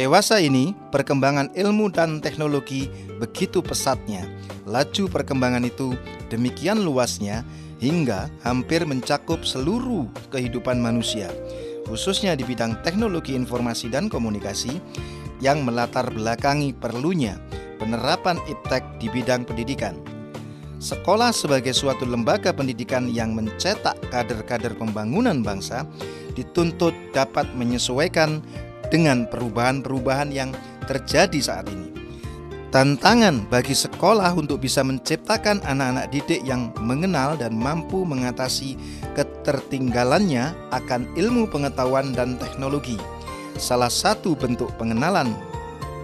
dewasa ini, perkembangan ilmu dan teknologi begitu pesatnya. Laju perkembangan itu demikian luasnya hingga hampir mencakup seluruh kehidupan manusia, khususnya di bidang teknologi informasi dan komunikasi yang melatar belakangi perlunya penerapan iptek di bidang pendidikan. Sekolah sebagai suatu lembaga pendidikan yang mencetak kader-kader pembangunan bangsa dituntut dapat menyesuaikan dengan perubahan-perubahan yang terjadi saat ini. Tantangan bagi sekolah untuk bisa menciptakan anak-anak didik yang mengenal dan mampu mengatasi ketertinggalannya akan ilmu pengetahuan dan teknologi. Salah satu bentuk pengenalan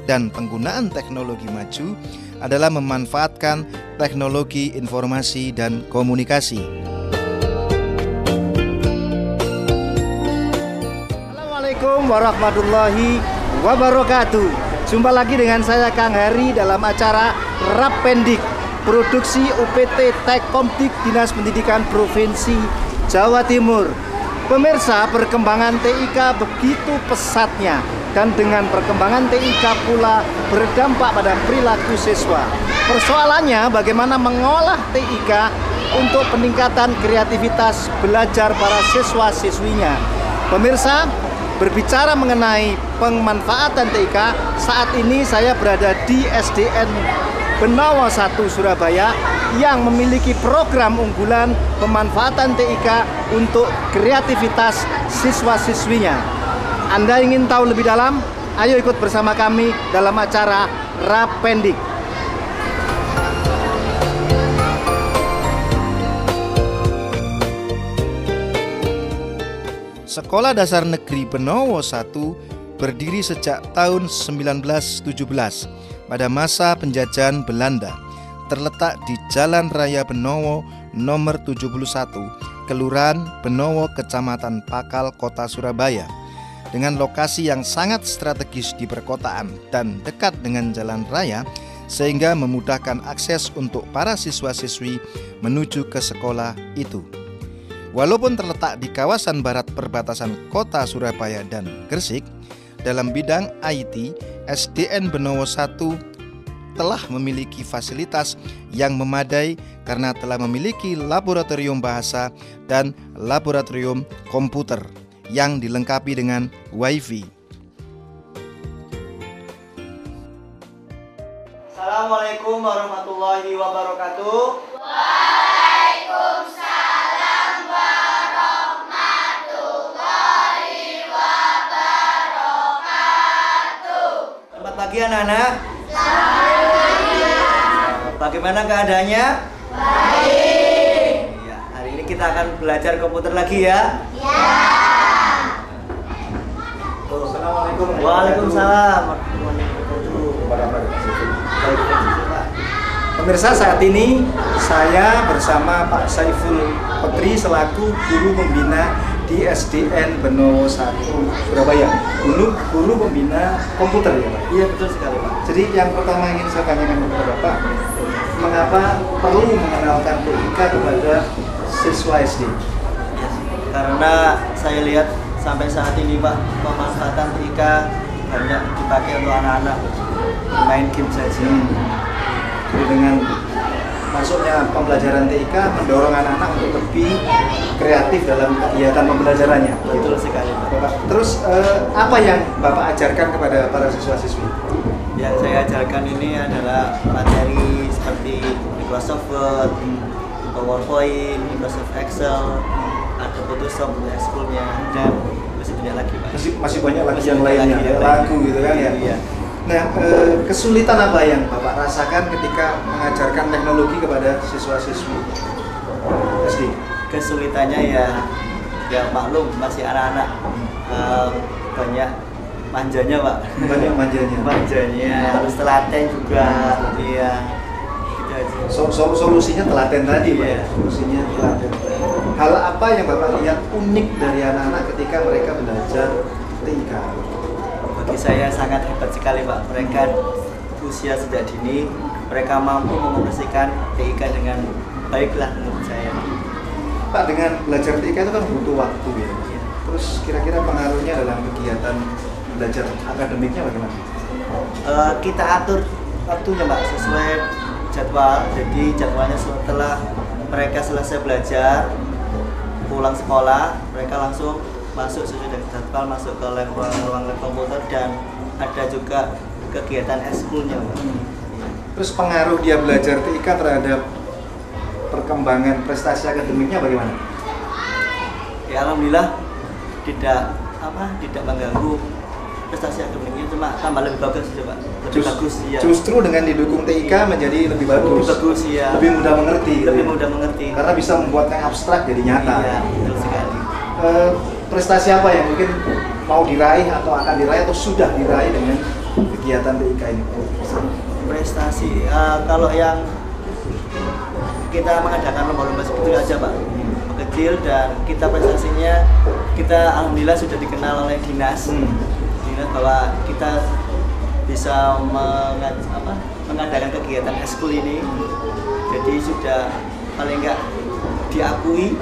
dan penggunaan teknologi maju adalah memanfaatkan teknologi informasi dan komunikasi. Assalamualaikum warahmatullahi wabarakatuh. Jumpa lagi dengan saya Kang Hari dalam acara Rappendik, produksi UPT Tekkomdik Dinas Pendidikan Provinsi Jawa Timur. Pemirsa, perkembangan TIK begitu pesatnya dan dengan perkembangan TIK pula berdampak pada perilaku siswa. Persoalannya bagaimana mengolah TIK untuk peningkatan kreativitas belajar para siswa-siswinya. Pemirsa, berbicara mengenai pemanfaatan TIK, saat ini saya berada di SDN Benowo 1 Surabaya yang memiliki program unggulan pemanfaatan TIK untuk kreativitas siswa-siswinya. Anda ingin tahu lebih dalam? Ayo ikut bersama kami dalam acara Rappendik. Sekolah Dasar Negeri Benowo 1 berdiri sejak tahun 1917 pada masa penjajahan Belanda. Terletak di Jalan Raya Benowo nomor 71, Kelurahan Benowo, Kecamatan Pakal, Kota Surabaya. Dengan lokasi yang sangat strategis di perkotaan dan dekat dengan jalan raya, sehingga memudahkan akses untuk para siswa-siswi menuju ke sekolah itu. Walaupun terletak di kawasan barat perbatasan kota Surabaya dan Gresik, dalam bidang IT, SDN Benowo 1 telah memiliki fasilitas yang memadai karena telah memiliki laboratorium bahasa dan laboratorium komputer yang dilengkapi dengan WiFi. Assalamualaikum warahmatullahi wabarakatuh. Selamat pagi anak-anak. Bagaimana keadaannya? Baik. Ya, hari ini kita akan belajar komputer lagi ya. Ya. Assalamualaikum. Waalaikumsalam. Pemirsa, saat ini saya bersama Pak Saiful Petri selaku guru pembina di SDN Benowo 1 Surabaya. Guru pembina komputer ya Pak? Iya, betul sekali Pak. Jadi yang pertama ingin saya tanyakan kepada Bapak, mengapa perlu mengenalkan TIK kepada siswa SD? Karena saya lihat sampai saat ini Pak, pemanfaatan TIK banyak dipakai untuk anak-anak main game saja. Jadi dengan masuknya pembelajaran TIK mendorong anak-anak untuk lebih kreatif dalam kegiatan pembelajarannya. Betul sekali Pak. Terus apa yang Bapak ajarkan kepada para siswa-siswi? Yang saya ajarkan ini adalah materi seperti Microsoft Word, PowerPoint, Microsoft Excel, ada Photoshop, School-nya, dan masih banyak lagi Pak. Masih banyak lagi yang lainnya, lagu gitu kan ya? Iya. Nah, kesulitan apa yang Bapak rasakan ketika mengajarkan teknologi kepada siswa-siswi SD? Kesulitannya ya maklum masih anak-anak, banyak manjanya Pak. Banyak manjanya. Harus telaten juga. Iya. Gitu aja. Solusinya telaten tadi Pak. Iya. Solusinya telaten. Hal apa yang Bapak lihat unik dari anak-anak ketika mereka belajar TIK? Bagi saya sangat hebat sekali Pak. Mereka usia sejak dini, mereka mampu mengoperasikan TIK dengan baiklah menurut saya. Pak, dengan belajar TIK itu kan butuh waktu ya. Terus kira-kira pengaruhnya dalam kegiatan belajar akademiknya bagaimana? Kita atur waktunya Mbak sesuai jadwal. Jadi jadwalnya setelah mereka selesai belajar, pulang sekolah, mereka langsung masuk sesuai dengan jadwal, masuk ke ruang lab komputer, dan ada juga kegiatan ekskulnya. Terus pengaruh dia belajar TIK terhadap perkembangan prestasi akademiknya bagaimana? Ya alhamdulillah tidak mengganggu prestasi akademiknya, cuma tambah lebih bagus aja Pak. Lebih bagus ya. Justru dengan didukung TIK menjadi lebih bagus. Lebih bagus ya. Lebih mudah mengerti. Lebih mudah mengerti. Karena bisa membuat yang abstrak jadi nyata. Iya, betul sekali. Prestasi apa yang mungkin mau diraih atau akan diraih atau sudah diraih dengan kegiatan TIK ini? Prestasi kalau yang kita mengadakan lomba-lomba seperti itu aja Pak, kecil, dan kita prestasinya kita alhamdulillah sudah dikenal oleh dinas bahwa kita bisa mengadakan kegiatan ekskul ini. Jadi sudah paling enggak diakui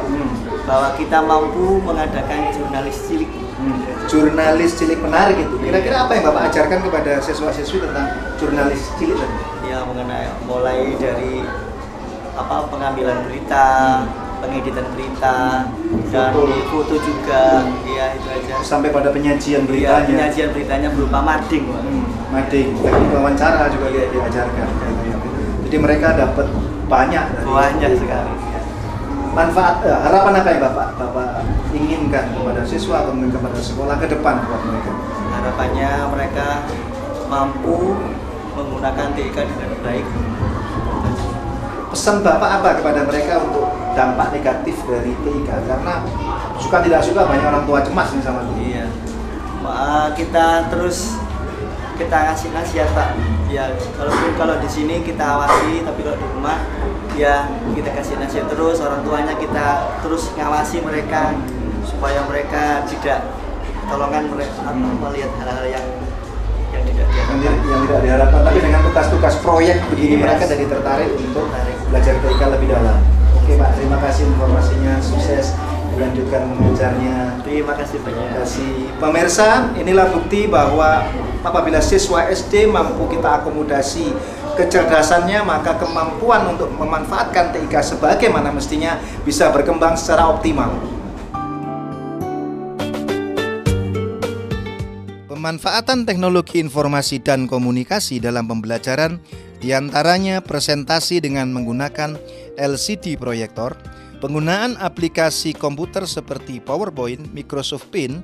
bahwa kita mampu mengadakan jurnalis cilik. Jurnalis cilik menarik itu. Kira-kira apa yang Bapak ajarkan kepada siswa-siswi tentang jurnalis cilik tadi? Ya, mengenai mulai dari pengambilan berita, pengeditan berita, dan foto juga, ya itu aja. Sampai pada penyajian Ya, beritanya. penyajian beritanya berupa mading, Pak. Mading, teknik wawancara juga diajarkan. Jadi mereka dapat banyak Sekali. manfaat. Harapan apa yang Bapak inginkan kepada siswa atau mungkin kepada sekolah ke depan buat mereka? Harapannya mereka mampu menggunakan TIK dengan baik. Pesan Bapak apa kepada mereka untuk dampak negatif dari TIK? Karena suka tidak suka banyak orang tua cemas nih sama itu. Iya. Kita terus kita kasih nasihat Pak. Ya, kalau di sini kita awasi, tapi kalau di rumah ya kita kasih nasihat terus, orang tuanya kita terus ngawasi mereka supaya mereka tidak tolongan mereka melihat hal-hal yang tidak diharapkan. Tapi dengan tugas-tugas proyek begini mereka jadi tertarik untuk belajar TIK lebih dalam. Oke Pak, terima kasih informasinya, sukses dilanjutkan mengajarnya. Terima kasih banyak. Terima kasih. Pemirsa, inilah bukti bahwa apabila siswa SD mampu kita akomodasi kecerdasannya, maka kemampuan untuk memanfaatkan TIK sebagaimana mestinya bisa berkembang secara optimal. Pemanfaatan teknologi informasi dan komunikasi dalam pembelajaran diantaranya presentasi dengan menggunakan LCD proyektor, penggunaan aplikasi komputer seperti PowerPoint, Microsoft Paint,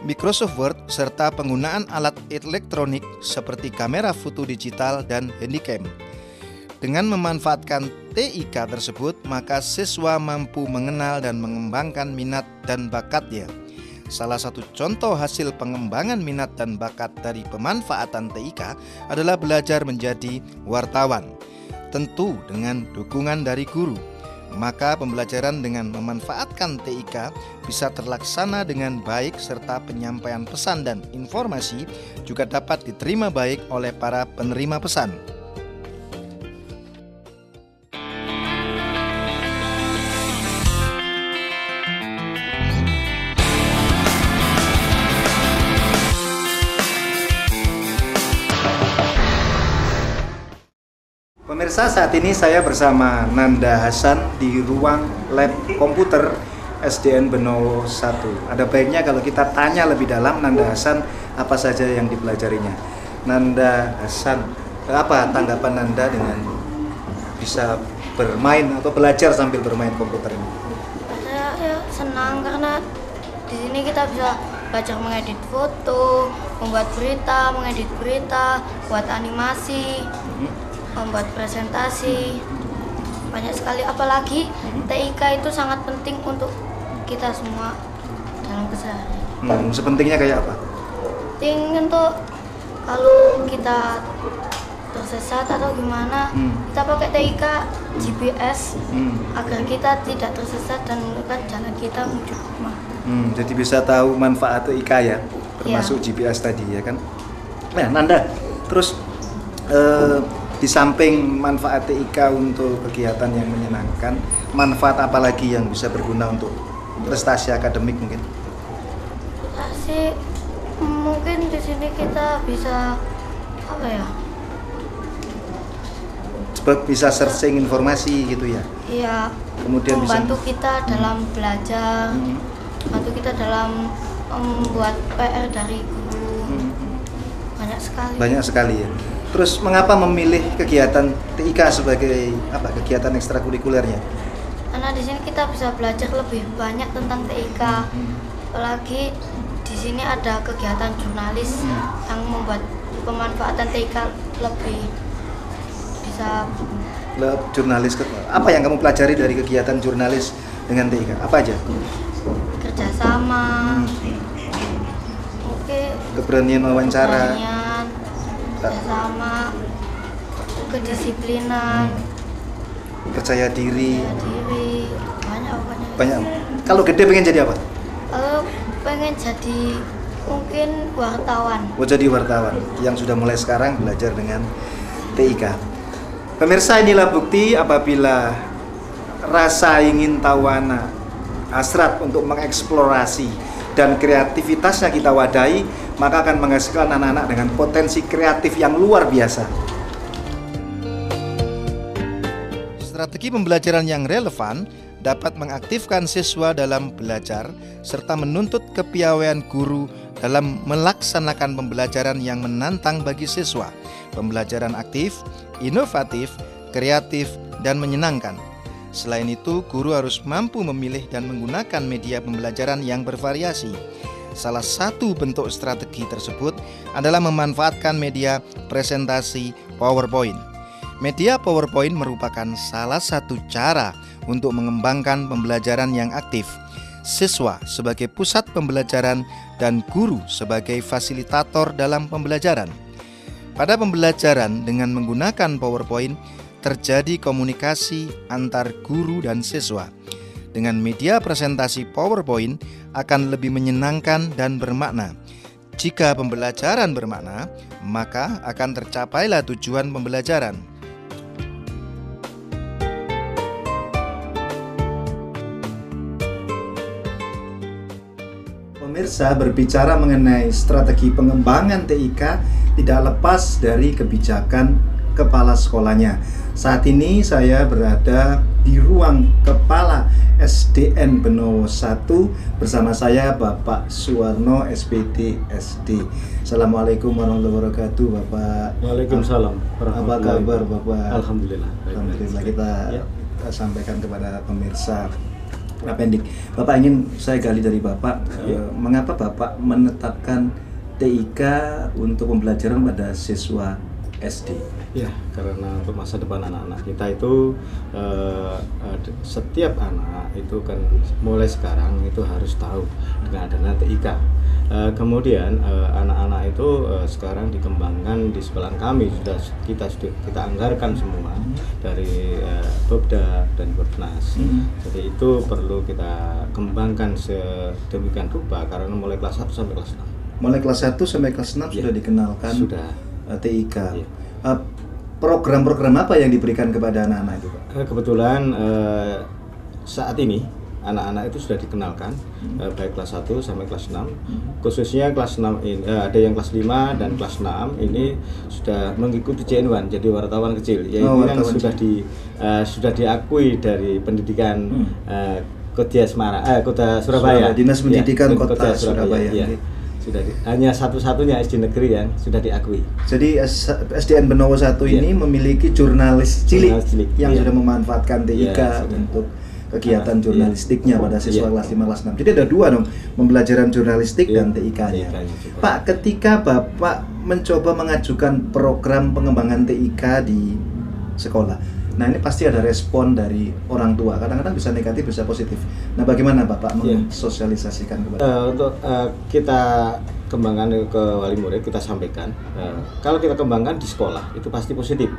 Microsoft Word, serta penggunaan alat elektronik seperti kamera foto digital dan handycam. Dengan memanfaatkan TIK tersebut, maka siswa mampu mengenal dan mengembangkan minat dan bakatnya. Salah satu contoh hasil pengembangan minat dan bakat dari pemanfaatan TIK adalah belajar menjadi wartawan. Tentu dengan dukungan dari guru. Maka pembelajaran dengan memanfaatkan TIK bisa terlaksana dengan baik serta penyampaian pesan dan informasi juga dapat diterima baik oleh para penerima pesan. Pemirsa, saat ini saya bersama Nanda Hasan di ruang lab komputer SDN Benowo 1. Ada baiknya kalau kita tanya lebih dalam Nanda Hasan apa saja yang dipelajarinya. Nanda Hasan, apa tanggapan Nanda dengan bisa bermain atau belajar sambil bermain komputer ini? Saya senang karena di sini kita bisa belajar mengedit foto, membuat berita, mengedit berita, buat animasi, membuat presentasi, banyak sekali. Apalagi TIK itu sangat penting untuk kita semua dalam keseharian. Sepentingnya kayak apa? Penting untuk kalau kita tersesat atau gimana, kita pakai TIK GPS agar kita tidak tersesat dan menemukan jalan kita menuju rumah. Jadi bisa tahu manfaat TIK ya, termasuk GPS tadi ya kan? Nah, Nanda, terus di samping manfaat TIK untuk kegiatan yang menyenangkan, manfaat apa lagi yang bisa berguna untuk prestasi akademik mungkin? Prestasi Mungkin di sini kita bisa apa ya? Sebab bisa searching informasi gitu ya. Iya. Kemudian membantu bisa kita dalam belajar, membantu kita dalam membuat PR dari guru. Banyak sekali. Banyak sekali ya. Terus mengapa memilih kegiatan TIK sebagai apa kegiatan ekstrakurikulernya? Karena di sini kita bisa belajar lebih banyak tentang TIK. Apalagi di sini ada kegiatan jurnalis yang membuat pemanfaatan TIK lebih bisa. Jurnalis apa yang kamu pelajari dari kegiatan jurnalis dengan TIK? Apa aja? Kerjasama. Oke. Keberanian wawancara. Kerjasama, kedisiplinan, percaya diri. Banyak. Kalau gede pengen jadi apa? Pengen jadi mungkin wartawan. Jadi wartawan yang sudah mulai sekarang belajar dengan TIK. Pemirsa, inilah bukti apabila rasa ingin tahu anak, hasrat untuk mengeksplorasi dan kreativitasnya kita wadahi, maka akan menghasilkan anak-anak dengan potensi kreatif yang luar biasa. Strategi pembelajaran yang relevan dapat mengaktifkan siswa dalam belajar serta menuntut kepiawaian guru dalam melaksanakan pembelajaran yang menantang bagi siswa. Pembelajaran aktif, inovatif, kreatif, dan menyenangkan. Selain itu, guru harus mampu memilih dan menggunakan media pembelajaran yang bervariasi. Salah satu bentuk strategi tersebut adalah memanfaatkan media presentasi PowerPoint. Media PowerPoint merupakan salah satu cara untuk mengembangkan pembelajaran yang aktif. Siswa sebagai pusat pembelajaran dan guru sebagai fasilitator dalam pembelajaran. Pada pembelajaran dengan menggunakan PowerPoint, terjadi komunikasi antar guru dan siswa. Dengan media presentasi PowerPoint akan lebih menyenangkan dan bermakna. Jika pembelajaran bermakna, maka akan tercapailah tujuan pembelajaran. Pemirsa, berbicara mengenai strategi pengembangan TIK tidak lepas dari kebijakan kepala sekolahnya. Saat ini saya berada di ruang kepala SDN Benowo 1 bersama saya Bapak Suwarno SPD SD. Assalamualaikum warahmatullahi wabarakatuh, Bapak. Waalaikumsalam. Apa kabar, Bapak? Alhamdulillah. Alhamdulillah, kita sampaikan kepada pemirsa Rapendik. Bapak, ingin saya gali dari Bapak, mengapa Bapak menetapkan TIK untuk pembelajaran pada siswa SD? Ya, karena untuk masa depan anak-anak kita itu setiap anak itu kan mulai sekarang itu harus tahu dengan adanya TIK. Kemudian anak-anak itu sekarang dikembangkan di sekolah kami sudah kita anggarkan semua dari Bobda dan Bobnas. Jadi itu perlu kita kembangkan sedemikian rupa karena mulai kelas 1 sampai kelas 6. Mulai kelas 1 sampai kelas 6 sudah dikenalkan TIK. Program-program apa yang diberikan kepada anak-anak itu, Pak? Kebetulan saat ini anak-anak itu sudah dikenalkan baik kelas 1 sampai kelas 6. Khususnya kelas 6 ini ada yang kelas 5 dan kelas 6 ini sudah mengikuti JN1 jadi wartawan kecil. Yaitu yang sudah diakui dari pendidikan Kota Surabaya. Dinas Pendidikan Kota Surabaya. Ya. Hanya satu-satunya SD negeri yang sudah diakui. Jadi SDN Benowo 1 ini memiliki jurnalis cilik yang sudah memanfaatkan TIK untuk kegiatan jurnalistiknya pada siswa kelas 5 kelas 6. Jadi ada dua dong, pembelajaran jurnalistik dan TIK-nya. Pak, ketika Bapak mencoba mengajukan program pengembangan TIK di sekolah, nah ini pasti ada respon dari orang tua. Kadang-kadang bisa negatif, bisa positif. Nah, bagaimana Bapak mensosialisasikan kepada? Untuk kita kembangkan ke wali murid, kita sampaikan kalau kita kembangkan di sekolah itu pasti positif.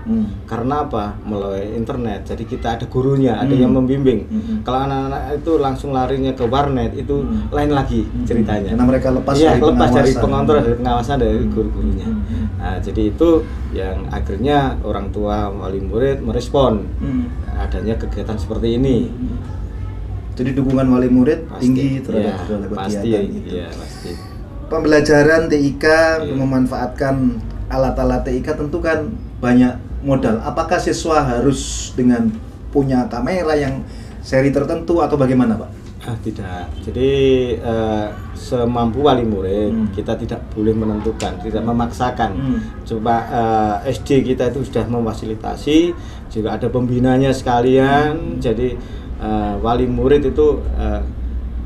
Karena apa? Melalui internet. Jadi kita ada gurunya, ada yang membimbing. Kalau anak-anak itu langsung larinya ke warnet itu lain lagi ceritanya. Karena mereka lepas dari pengontrol, dari pengawasan dari guru-gurunya. Nah, jadi itu yang akhirnya orang tua wali murid merespon adanya kegiatan seperti ini. Jadi dukungan wali murid pasti, tinggi terhadap kegiatan pasti, itu. Pasti. pembelajaran TIK Iya. memanfaatkan alat-alat TIK tentu kan banyak modal. Apakah siswa harus dengan punya kamera yang seri tertentu atau bagaimana, Pak? Tidak. Jadi semampu wali murid, kita tidak boleh menentukan, tidak memaksakan. Coba SD kita itu sudah memfasilitasi, juga ada pembinanya sekalian. Jadi wali murid itu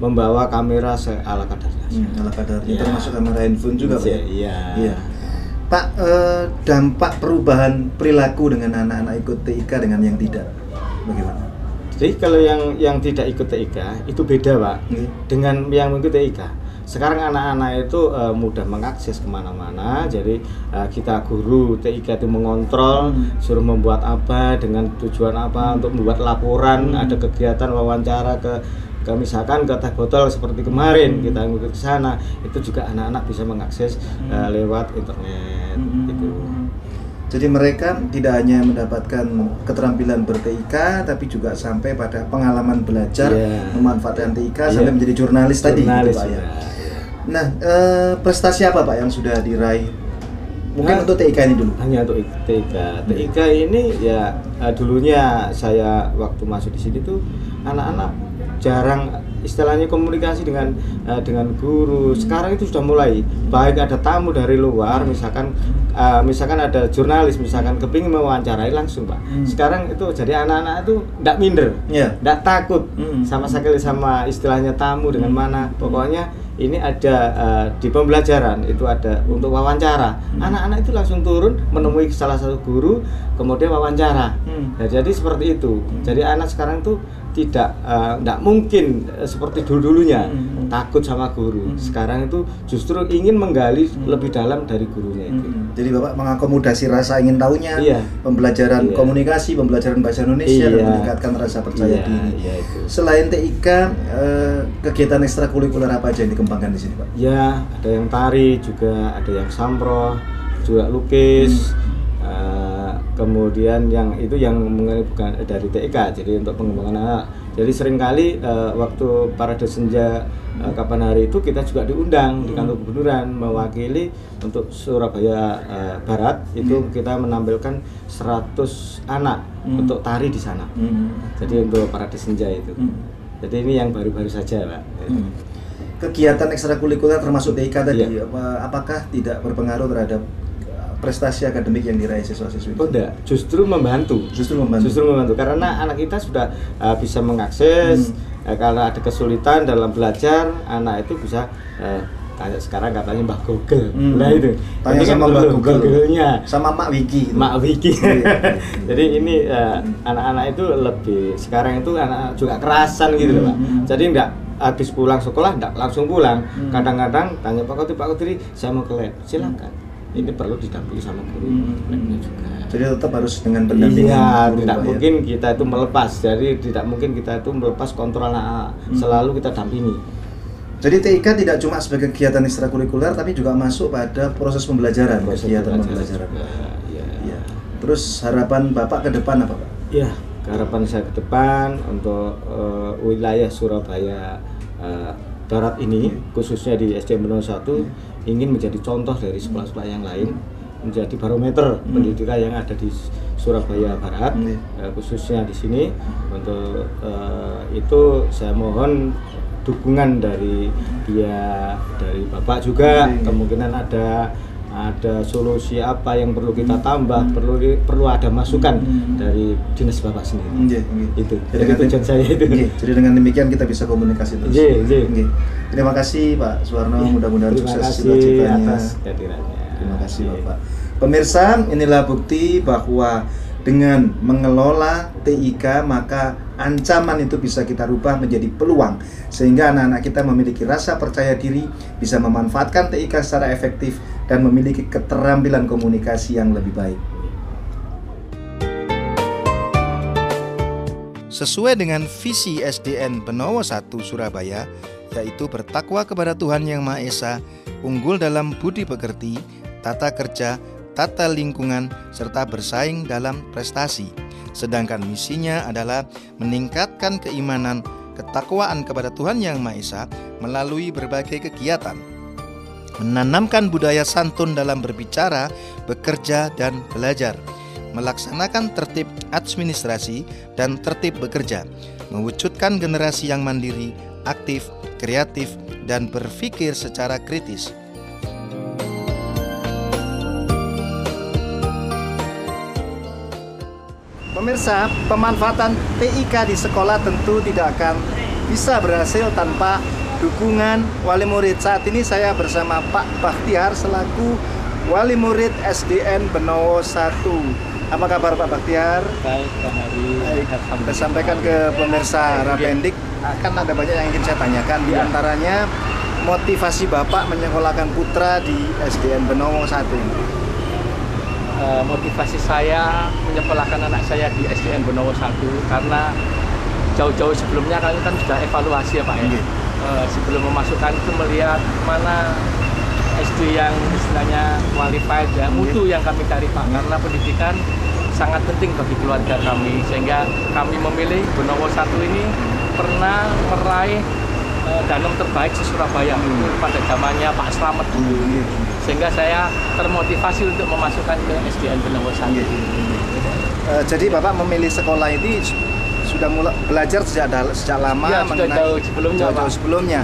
membawa kamera ala kadarnya. Ala kadarnya, Ya. termasuk kamera handphone juga, Pak. Iya. Iya. Pak, dampak perubahan perilaku dengan anak-anak ikut TIK dengan yang tidak, bagaimana? Jadi kalau yang tidak ikut TIK itu beda, Pak, dengan yang mengikuti TIK. Sekarang anak-anak itu mudah mengakses kemana-mana. Jadi kita guru TIK itu mengontrol, suruh membuat apa dengan tujuan apa, untuk membuat laporan, ada kegiatan wawancara ke misalkan ke teh botol seperti kemarin kita ngikut ke sana, itu juga anak-anak bisa mengakses lewat internet gitu. Jadi mereka tidak hanya mendapatkan keterampilan ber-TIK, tapi juga sampai pada pengalaman belajar memanfaatkan TIK sampai menjadi jurnalis tadi, gitu, Pak, ya. Nah, prestasi apa, Pak, yang sudah diraih? Mungkin untuk TIK ini dulu. Hanya untuk TIK. TIK ini ya dulunya saya waktu masuk di sini tuh anak-anak jarang istilahnya komunikasi dengan guru. Sekarang itu sudah mulai, baik ada tamu dari luar, misalkan ada jurnalis misalkan kepingin mewawancarai langsung, Pak. Sekarang itu jadi anak-anak itu tidak minder, tidak takut sama sekali sama istilahnya tamu dengan mana. Pokoknya ini ada di pembelajaran itu ada untuk wawancara. Anak-anak itu langsung turun menemui salah satu guru, kemudian wawancara. Nah, jadi seperti itu. Jadi anak sekarang tuh tidak mungkin seperti dulunya takut sama guru. Sekarang itu justru ingin menggali lebih dalam dari gurunya itu. Jadi Bapak mengakomodasi rasa ingin tahunya, pembelajaran komunikasi, pembelajaran bahasa Indonesia, dan meningkatkan rasa percaya diri. Itu. Selain TIK, kegiatan ekstrakurikuler apa aja yang dikembangkan di sini, Pak? Ya, ada yang tari juga, ada yang samroh, juga lukis. Kemudian yang itu yang bukan dari TIK, jadi untuk pengembangan anak. Jadi seringkali waktu parade senja kapan hari itu kita juga diundang di kantor kebenuran mewakili untuk Surabaya Barat. Itu kita menampilkan 100 anak untuk tari di sana. Jadi untuk parade senja itu. Jadi ini yang baru-baru saja, Pak. Kegiatan ekstrakurikuler termasuk TIK tadi, apakah tidak berpengaruh terhadap prestasi akademik yang diraih siswa-siswi? Oh, enggak, justru membantu. Justru membantu Karena anak kita sudah bisa mengakses. Kalau ada kesulitan dalam belajar, anak itu bisa kayak sekarang katanya Mbah Google. Nah itu. Tanya sama Mbah Google-nya. Sama Mak Wiki. Mak Wiki. Jadi ini anak-anak itu lebih sekarang itu anak juga kerasan gitu loh, Pak. Jadi enggak habis pulang sekolah enggak langsung pulang. Kadang-kadang tanya Pak Kotri, saya mau ke lab. Silakan. Ini perlu didampingi sama guru labnya juga. Jadi tetap harus dengan pendampingan. Iya, tidak mungkin kita itu melepas. Jadi tidak mungkin kita itu melepas kontrol anak. Selalu kita dampingi. Jadi TIK tidak cuma sebagai kegiatan ekstrakurikuler, tapi juga masuk pada proses pembelajaran, kegiatan pembelajaran. Ya. Terus harapan Bapak ke depan apa, Pak? Ya, harapan saya ke depan untuk wilayah Surabaya Barat ini, khususnya di SDN 01, ingin menjadi contoh dari sekolah-sekolah yang lain, menjadi barometer pendidikan yang ada di Surabaya Barat, khususnya di sini. Untuk itu saya mohon dukungan dari Bapak juga. Kemungkinan ada solusi apa yang perlu kita tambah, perlu ada masukan dari dinas Bapak sendiri. Itu. Jadi tujuan saya itu. Jadi dengan demikian kita bisa komunikasi terus. Terima kasih Pak Suwarno, mudah-mudahan sukses cita-citanya. Terima kasih Bapak. Pemirsa, inilah bukti bahwa dengan mengelola TIK maka ancaman itu bisa kita rubah menjadi peluang, sehingga anak-anak kita memiliki rasa percaya diri, bisa memanfaatkan TIK secara efektif dan memiliki keterampilan komunikasi yang lebih baik. Sesuai dengan visi SDN Benowo 1 Surabaya, yaitu bertakwa kepada Tuhan Yang Maha Esa, unggul dalam budi pekerti, tata kerja, tata lingkungan, serta bersaing dalam prestasi. Sedangkan misinya adalah meningkatkan keimanan, ketakwaan kepada Tuhan Yang Maha Esa melalui berbagai kegiatan. menanamkan budaya santun dalam berbicara, bekerja, dan belajar, melaksanakan tertib administrasi dan tertib bekerja, mewujudkan generasi yang mandiri, aktif, kreatif, dan berpikir secara kritis. Pemirsa, pemanfaatan TIK di sekolah tentu tidak akan bisa berhasil tanpa dukungan wali murid. Saat ini saya bersama Pak Bakhtiar selaku wali murid SDN Benowo 1. Apa kabar Pak Bakhtiar? Baik, Pak Hari. Kita sampaikan ke pemirsa Rapendik, akan ada banyak yang ingin saya tanyakan. Di antaranya motivasi Bapak menyekolahkan putra di SDN Benowo 1 ini. Motivasi saya menyekolahkan anak saya di SDN Benowo 1 karena jauh-jauh sebelumnya kami kan sudah evaluasi ya Pak ya. Sebelum memasukkan itu melihat mana SD yang istilahnya qualified ya, mutu yang kami cari Pak, karena pendidikan sangat penting bagi keluarga kami, sehingga kami memilih Benowo 1 ini pernah meraih Danom terbaik di Surabaya pada zamannya Pak Slamet dulu, sehingga saya termotivasi untuk memasukkan ke SDN Benowo 1. Jadi Bapak memilih sekolah ini sudah mulai belajar sejak lama Ya, mengenai jauh sebelumnya.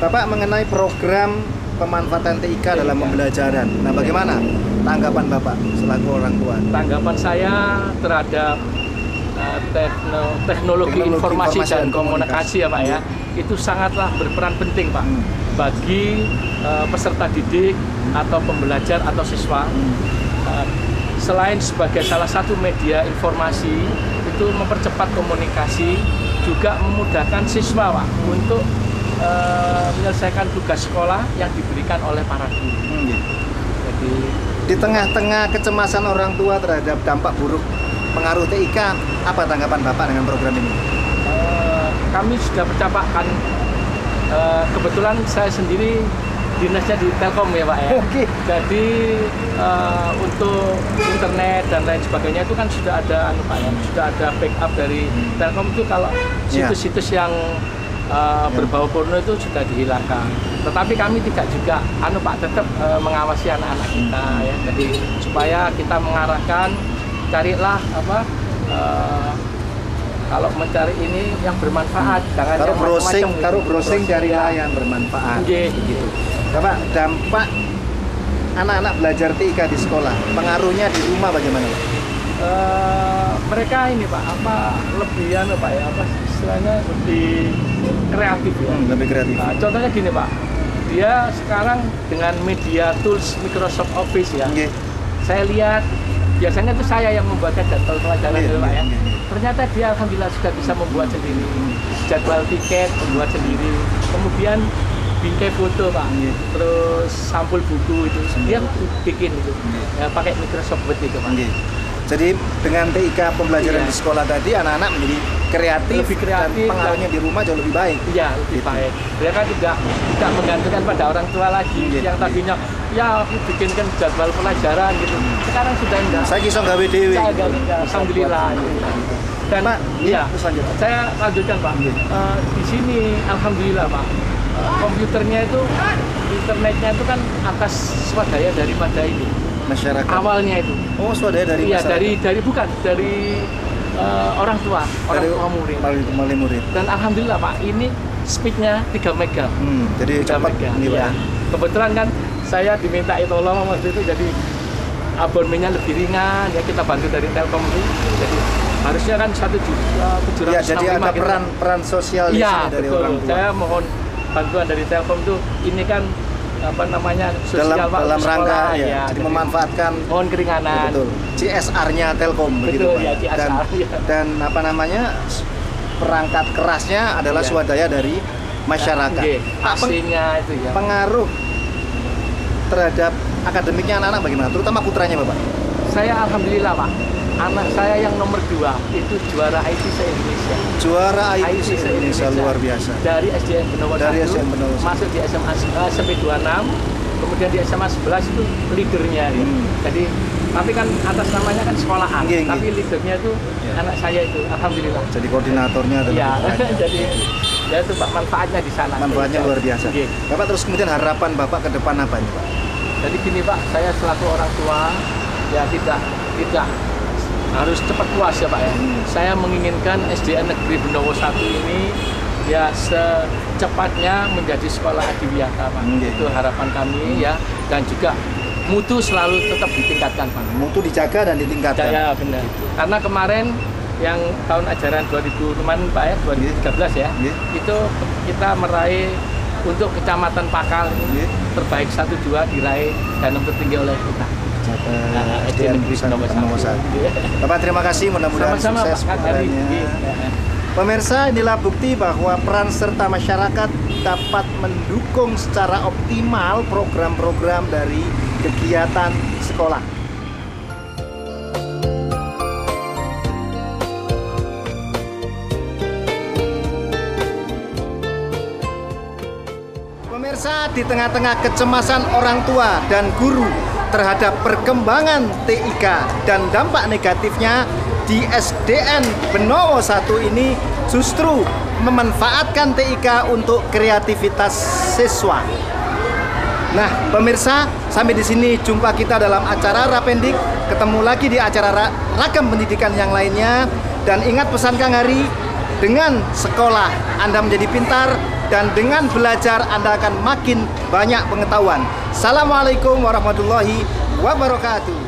Bapak mengenai program pemanfaatan TIK dalam pembelajaran. Nah, bagaimana tanggapan Bapak selaku orang tua? Tanggapan saya terhadap teknologi informasi dan komunikasi ya Pak ya, itu sangatlah berperan penting Pak bagi peserta didik atau pembelajar atau siswa. Selain sebagai salah satu media informasi, itu mempercepat komunikasi, juga memudahkan siswa Pak untuk menyelesaikan tugas sekolah yang diberikan oleh para guru. Jadi di tengah-tengah kecemasan orang tua terhadap dampak buruk pengaruh TIK, apa tanggapan Bapak dengan program ini? Kami sudah mencapai, kebetulan saya sendiri dinasnya di Telkom ya Pak ya. Jadi untuk internet dan lain sebagainya itu kan sudah ada Pak ya, sudah ada backup dari Telkom itu kalau situs-situs yang berbau porno itu sudah dihilangkan. Tetapi kami tidak juga Pak tetap mengawasi anak-anak kita ya. Jadi supaya kita mengarahkan, carilah kalau mencari ini yang bermanfaat, jangan yang macam-macam. Browsing carilah yang bermanfaat. Begitu. Bapak, dampak anak-anak belajar TIK di sekolah, pengaruhnya di rumah bagaimana? Mereka ini Pak, lebih Pak ya, istilahnya lebih kreatif ya. Lebih kreatif. Nah, contohnya gini Pak, dia sekarang dengan media tools Microsoft Office ya. Saya lihat biasanya itu saya yang membuatkan jadwal pelajaran Pak ya. Ternyata dia alhamdulillah sudah bisa membuat sendiri, jadwal tiket membuat sendiri, kemudian bingkai foto Pak, terus sampul buku itu dia bikin itu, ya, pakai Microsoft Word itu Pak. Jadi dengan TIK pembelajaran di sekolah tadi, anak-anak menjadi kreatif, lebih kreatif dan pengaruhnya di rumah jauh lebih baik. Iya, lebih baik. Mereka tidak menggantungkan pada orang tua lagi yang tadinya ya aku bikinkan jadwal pelajaran gitu. Sekarang sudah enggak. Saya kisah gawe dewe. Alhamdulillah. Dan Pak, iya, saya lanjutkan Pak. Di sini alhamdulillah Pak. Komputernya itu, internetnya itu kan atas swadaya daripada ini. Masyarakat. Awalnya itu. Oh, swadaya dari masyarakat. dari orang tua murid. Dan alhamdulillah Pak, ini speednya 3 mega. Jadi cepat. Iya. Kebetulan kan saya diminta tolong waktu itu, jadi abonmennya lebih ringan ya, kita bantu dari Telkom itu. Jadi harusnya kan 1.765. Ya, jadi ada peran sosial ya, dari betul. orang tua. Saya mohon bantuan dari Telkom tuh, ini kan sosial dalam rangka ya, jadi memanfaatkan mohon keringanan. Betul. CSR-nya Telkom betul, begitu Pak. Ya, CSR, dan perangkat kerasnya adalah swadaya dari masyarakat. Pastinya itu ya. Pengaruh terhadap akademiknya anak-anak bagaimana? Terutama putranya Bapak. Saya alhamdulillah Pak, anak saya yang nomor 2 itu juara IT se-Indonesia. Juara IT se-Indonesia, luar biasa. Dari SDN Benowo 1 masuk di SMA SMP 26, kemudian di SMA 11 itu leadernya. Jadi tapi kan atas namanya kan sekolahan, tapi leadernya itu anak saya itu, alhamdulillah. Jadi koordinatornya adalah jadi Ya itu Pak, manfaatnya di sana. Manfaatnya luar biasa. Nggih. Bapak, terus kemudian harapan Bapak ke depan apa nih Pak? Jadi gini Pak, saya selaku orang tua ya tidak harus cepat puas ya Pak ya. Saya menginginkan SDN Negeri Benowo 1 ini ya secepatnya menjadi sekolah adiwiyata Pak. Itu harapan kami ya, dan juga mutu selalu tetap ditingkatkan Pak. Mutu dijaga dan ditingkatkan. Ya benar. Karena kemarin yang tahun ajaran 2000 kemarin Pak ya, 2013 ya, itu kita meraih untuk Kecamatan Pakal ini terbaik 1-2 diraih dan tertinggi oleh kita. SDN Negeri Benowo 1. Bapak, terima kasih, mudah-mudahan Sama-sama, sukses Pak Kak Hari. pekerjaannya. Pemirsa, inilah bukti bahwa peran serta masyarakat dapat mendukung secara optimal program-program dari kegiatan sekolah. Pemirsa, di tengah-tengah kecemasan orang tua dan guru terhadap perkembangan TIK dan dampak negatifnya, di SDN Benowo 1 ini justru memanfaatkan TIK untuk kreativitas siswa. Nah, pemirsa, sampai di sini jumpa kita dalam acara Rapendik. Ketemu lagi di acara ragam pendidikan yang lainnya. Dan ingat pesan Kang Hari, dengan sekolah Anda menjadi pintar, dan dengan belajar Anda akan makin banyak pengetahuan. Assalamualaikum warahmatullahi wabarakatuh.